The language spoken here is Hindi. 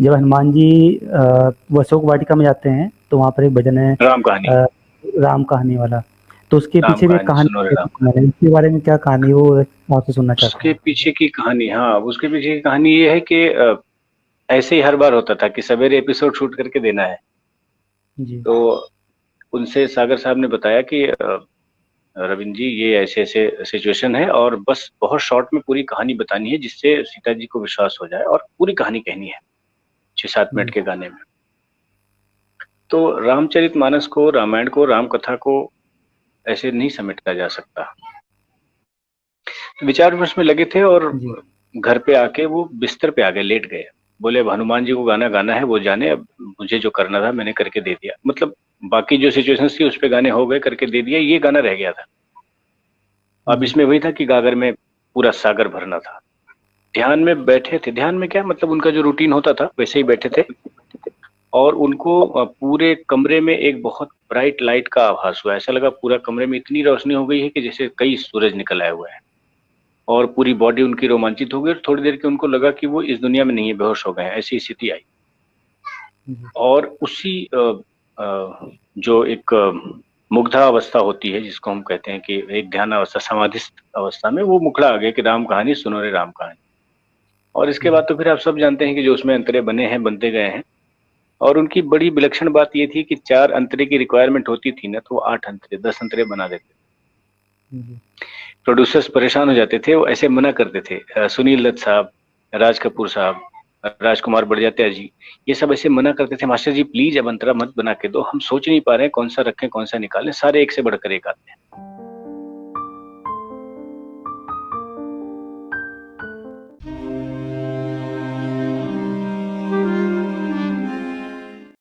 जब हनुमान जी वो अशोक वाटिका में जाते हैं तो वहाँ पर एक भजन है राम कहानी। राम कहानी वाला। तो उसके राम पीछे भी एक कहानी कहानी सुनो रे है, राम तो कहानी। मैंने इसके बारे में क्या कहानी है, वो आपसे सुनना चाहता उसके हूँ। पीछे की कहानी, हाँ उसके पीछे की कहानी ये है कि ऐसे ही हर बार होता था कि सवेरे एपिसोड शूट करके देना है। जी। तो उनसे सागर साहब ने बताया कि रविंद्र जी ये ऐसे ऐसे सिचुएशन है और बस बहुत शॉर्ट में पूरी कहानी बतानी है जिससे सीता जी को विश्वास हो जाए, और पूरी कहानी कहनी है 6-7 मिनट जी। के गाने में। तो रामचरितमानस को, रामायण को, राम कथा को ऐसे नहीं समेटा जा सकता। तो विचार विमर्श में लगे थे, और जी। घर पे आके वो बिस्तर पे आ गए, लेट गए। बोले अब हनुमान जी को गाना गाना है, वो जाने, अब मुझे जो करना था मैंने करके दे दिया। मतलब बाकी जो सिचुएशंस थी उस पे गाने हो गए, करके दे दिया, ये गाना रह गया था। अब जी। इसमें वही था कि गागर में पूरा सागर भरना था। ध्यान में बैठे थे, ध्यान में क्या मतलब, उनका जो रूटीन होता था वैसे ही बैठे थे। और उनको पूरे कमरे में एक बहुत ब्राइट लाइट का आभास हुआ। ऐसा लगा पूरा कमरे में इतनी रोशनी हो गई है कि जैसे कई सूरज निकल आए हुए हैं। और पूरी बॉडी उनकी रोमांचित हो गई, और थोड़ी देर के उनको लगा कि वो इस दुनिया में नहीं है, बेहोश हो गए हैं, ऐसी स्थिति आई। जी। और उसी जो एक मुग्धा अवस्था होती है जिसको हम कहते हैं कि एक ध्यान अवस्था, समाधिस्थ अवस्था में वो मुखड़ा आ गया कि राम कहानी सुनो रे राम कहानी। और इसके बाद जी। तो फिर आप सब जानते हैं कि जो उसमें अंतरे बने हैं, बनते गए हैं। और उनकी बड़ी विलक्षण बात ये थी कि 4 अंतरे की रिक्वायरमेंट होती थी ना, तो वो 8 अंतरे 10 अंतरे बना देते। जी। प्रोड्यूसर्स परेशान हो जाते थे, वो ऐसे मना करते थे। सुनील दत्त साहब, राज कपूर साहब, राजकुमार बड़जात्या जी, ये सब ऐसे मना करते थे, मास्टर जी प्लीज अब अंतरा मत बना के दो, हम सोच नहीं पा रहे हैं कौन सा रखें कौन सा निकालें, सारे एक से बढ़कर एक आते हैं।